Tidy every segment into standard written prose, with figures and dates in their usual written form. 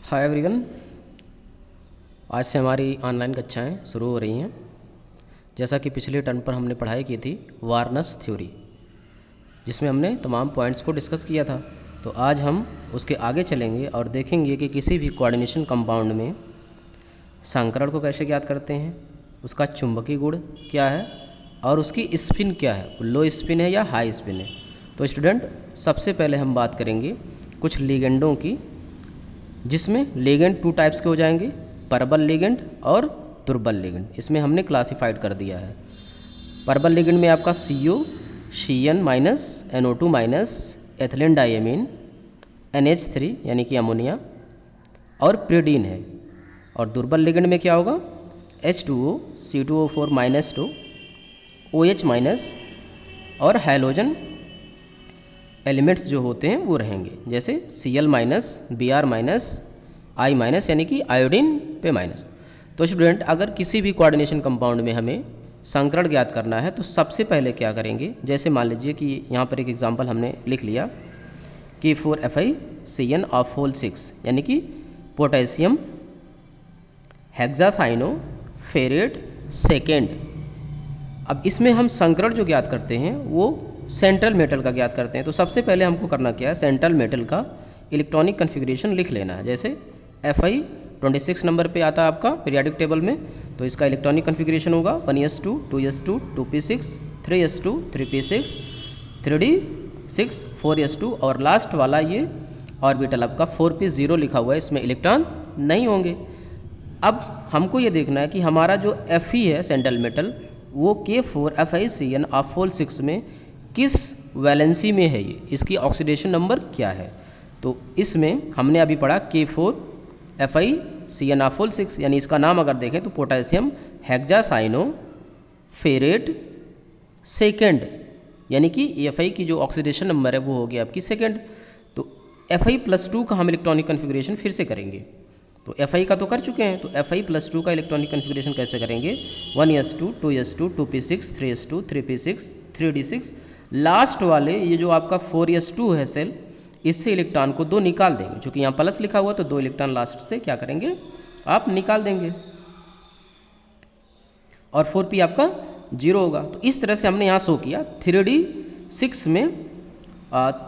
Hi everyone. आज से हमारी ऑनलाइन कक्षाएं शुरू हो रही हैं। जैसा कि पिछले टर्म पर हमने पढ़ाई की थी वार्नस थ्योरी, जिसमें हमने तमाम पॉइंट्स को डिस्कस किया था। तो आज हम उसके आगे चलेंगे और देखेंगे कि किसी भी कोऑर्डिनेशन कंपाउंड में संकरण को कैसे ज्ञात करते हैं, उसका चुंबकीय गुण क्या है और उसकी स्पिन क्या है, लो स्पिन है या हाई स्पिन है। तो स्टूडेंट, सबसे पहले हम बात करेंगे कुछ लिगेंडों की, जिसमें लिगेंड टू टाइप्स के हो जाएंगे, परबल लिगेंड और दुर्बल लिगेंड। इसमें हमने क्लासिफाइड कर दिया है। परबल लिगेंड में आपका CO CN minus NO2 minus ethylene diamine NH3 यानी कि अमोनिया और प्रिडीन है। और दुर्बल लिगेंड में क्या होगा, H2O C2O4 minus 2 OH minus और हैलोजन एलिमेंट्स जो होते हैं वो रहेंगे, जैसे Cl minus Br minus I minus यानी कि आयोडीन पे माइनस। तो स्टूडेंट, अगर किसी भी कोऑर्डिनेशन कंपाउंड में हमें संकरण ज्ञात करना है तो सबसे पहले क्या करेंगे, जैसे मान लीजिए कि यहाँ पर एक एग्जांपल हमने लिख लिया कि K4FiCN ऑफ होल 6 यानी कि पोटेशियम हेक्सासाइनो फेरेट सेकेंड। अब इसमें हम संकरण जो ज्ञात करते हैं वो सेंट्रल मेटल का ज्ञात करते हैं। तो सबसे पहले हमको करना क्या है, सेंट्रल मेटल का इलेक्ट्रॉनिक कन्फिग्रेशन लिख लेना है। जैसे Fi 26 नंबर पे आता है आपका पीरियाडिक टेबल में, तो इसका इलेक्ट्रॉनिक कन्फिग्रेशन होगा 1s2 2s2 2p6 3s2 3p6 3d6 4s2 और लास्ट वाला ये ऑर्बिटल आपका 4p0 लिखा हुआ है, इसमें इलेक्ट्रॉन नहीं होंगे। अब हमको ये देखना है कि हमारा जो Fe है सेंट्रल मेटल वो K4FiCN ऑफ होल 6 में किस वैलेंसी में है, ये इसकी ऑक्सीडेशन नंबर क्या है। तो इसमें हमने अभी पढ़ा K4FiCN ऑफ होल 6 यानी इसका नाम अगर देखें तो पोटेशियम हेक्सासाइनो फेरेट सेकेंड, यानी कि Fi की जो ऑक्सीडेशन नंबर है वो हो गया आपकी सेकेंड। तो Fi+2 का हम इलेक्ट्रॉनिक कन्फिग्रेशन फिर से करेंगे। तो Fi का तो कर चुके हैं, तो Fi+2 का इलेक्ट्रॉनिक कन्फिग्रेशन कैसे करेंगे, 1s2 2s2 2p6 3s2 3p6 3d6। Last वाले ये जो आपका 4s2 है सेल, इससे इलेक्ट्रॉन को 2 निकाल देंगे, क्योंकि यहाँ प्लस लिखा हुआ तो 2 इलेक्ट्रॉन लास्ट से क्या करेंगे, आप निकाल देंगे और 4p आपका 0 होगा। तो इस तरह से हमने यहाँ शो किया। 3d6 में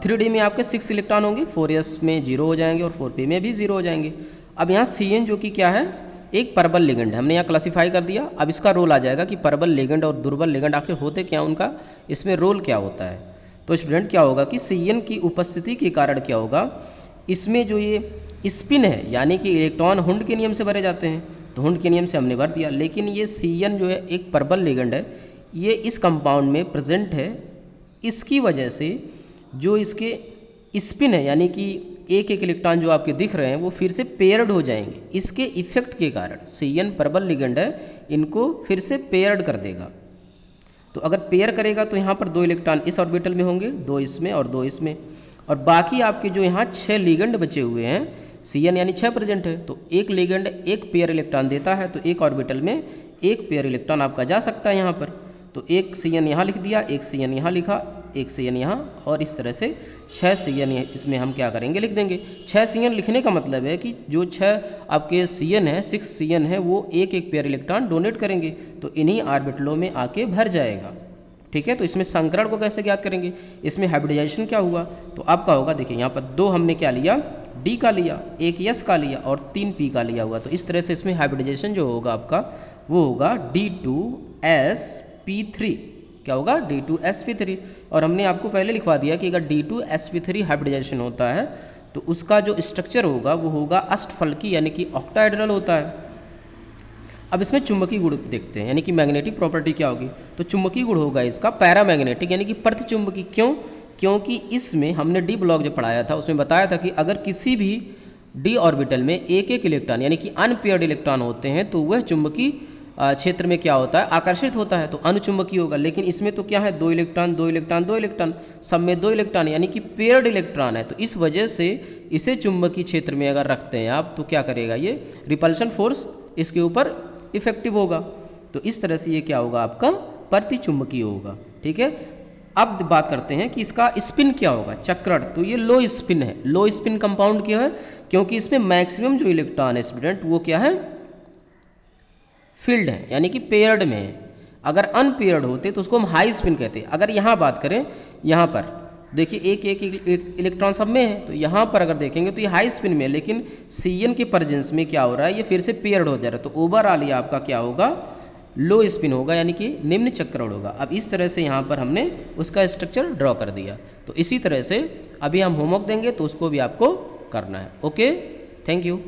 3d में आपके 6 इलेक्ट्रॉन होंगे, 4s में 0 हो जाएंगे और 4p में भी 0 हो जाएंगे। अब यहाँ Cn जो कि क्या है, एक परबल लिगेंड है, हमने यहाँ क्लासीफाई कर दिया। अब इसका रोल आ जाएगा कि परबल लिगेंड और दुर्बल लिगेंड आखिर होते क्या, उनका इसमें रोल क्या होता है। तो स्टूडेंट, क्या होगा कि Cn की उपस्थिति के कारण क्या होगा, इसमें जो ये स्पिन है यानी कि इलेक्ट्रॉन हुंड के नियम से भरे जाते हैं, तो हुंड के नियम से हमने भर दिया। लेकिन ये Cn जो है एक परबल लिगेंड है, ये इस कंपाउंड में प्रेजेंट है। इसकी वजह से जो इसके स्पिन है यानी कि एक एक इलेक्ट्रॉन जो आपके दिख रहे हैं वो फिर से पेयर्ड हो जाएंगे। इसके इफेक्ट के कारण Cn परबल लिगेंड है, इनको फिर से पेयर्ड कर देगा। तो अगर पेयर करेगा तो यहाँ पर 2 इलेक्ट्रॉन इस ऑर्बिटल में होंगे, 2 इसमें और 2 इसमें, और बाकी आपके जो यहाँ 6 लिगेंड बचे हुए हैं, Cn यानी 6 प्रेजेंट है, तो एक लिगेंड एक पेयर इलेक्ट्रॉन देता है, तो एक ऑर्बिटल में एक पेयर इलेक्ट्रॉन आपका जा सकता है यहाँ पर। तो एक Cn यहाँ लिख दिया, एक Cn यहाँ लिखा, एक Cn यहाँ, और इस तरह से 6 Cn इसमें हम क्या करेंगे, लिख देंगे। 6 Cn लिखने का मतलब है कि जो 6 आपके Cn है, 6 Cn है, वो एक एक पेयर इलेक्ट्रॉन डोनेट करेंगे, तो इन्हीं ऑर्बिटलों में आके भर जाएगा। ठीक है, तो इसमें संकरण को कैसे ज्ञात करेंगे, इसमें हाइब्रिडाइजेशन क्या हुआ, तो आपका होगा, देखिए यहाँ पर 2 हमने क्या लिया, D का लिया, 1 S का लिया और 3 P का लिया हुआ। तो इस तरह से इसमें हाइब्रिडाइजेशन जो होगा आपका वो होगा D2sp3। क्या होगा, D2sp3। और हमने आपको पहले लिखवा दिया कि अगर D2sp3 हाइब्रिडाइजेशन होता है तो उसका जो स्ट्रक्चर होगा वो होगा अष्टफलकी यानी कि ऑक्टाहेड्रल होता है। अब इसमें चुंबकीय गुण देखते हैं, यानी कि मैग्नेटिक प्रॉपर्टी क्या होगी, तो चुंबकीय गुण होगा इसका पैरामैग्नेटिक यानी कि प्रतिचुंबकीय। क्यों, क्योंकि इसमें हमने डी ब्लॉक जो पढ़ाया था उसमें बताया था कि अगर किसी भी डी ऑर्बिटल में एक एक इलेक्ट्रॉन यानी कि अनपेयर्ड इलेक्ट्रॉन होते हैं तो वह चुंबकीय क्षेत्र में क्या होता है, आकर्षित होता है, तो अनुचुंबकीय होगा। लेकिन इसमें तो क्या है, 2 इलेक्ट्रॉन 2 इलेक्ट्रॉन 2 इलेक्ट्रॉन, सब में 2 इलेक्ट्रॉन यानी कि पेयर्ड इलेक्ट्रॉन है। तो इस वजह से इसे चुंबकीय क्षेत्र में अगर रखते हैं आप तो क्या करेगा, ये रिपल्शन फोर्स इसके ऊपर इफेक्टिव होगा। तो इस तरह से ये क्या होगा, आपका प्रतिचुंबकीय होगा। ठीक है, अब बात करते हैं कि इसका स्पिन क्या होगा, चक्रण। तो ये लो स्पिन है। लो स्पिन कंपाउंड क्यों है? क्योंकि इसमें मैक्सिमम जो इलेक्ट्रॉन है स्टूडेंट वो क्या है, फील्ड है, यानी कि पेयर्ड में है। अगर अनपेयर्ड होते तो उसको हम हाई स्पिन कहते हैं। अगर यहाँ बात करें, यहाँ पर देखिए एक एक इलेक्ट्रॉन सब में है, तो यहाँ पर अगर देखेंगे तो ये हाई स्पिन में है, लेकिन Cn के प्रेजेंस में क्या हो रहा है, ये फिर से पेयर्ड हो जा रहा है। तो ओवरऑल ये आपका क्या होगा, लो स्पिन होगा, यानी कि निम्न चक्रण होगा। अब इस तरह से यहाँ पर हमने उसका स्ट्रक्चर ड्रॉ कर दिया। तो इसी तरह से अभी हम होमवर्क देंगे तो उसको भी आपको करना है। Okay, thank you.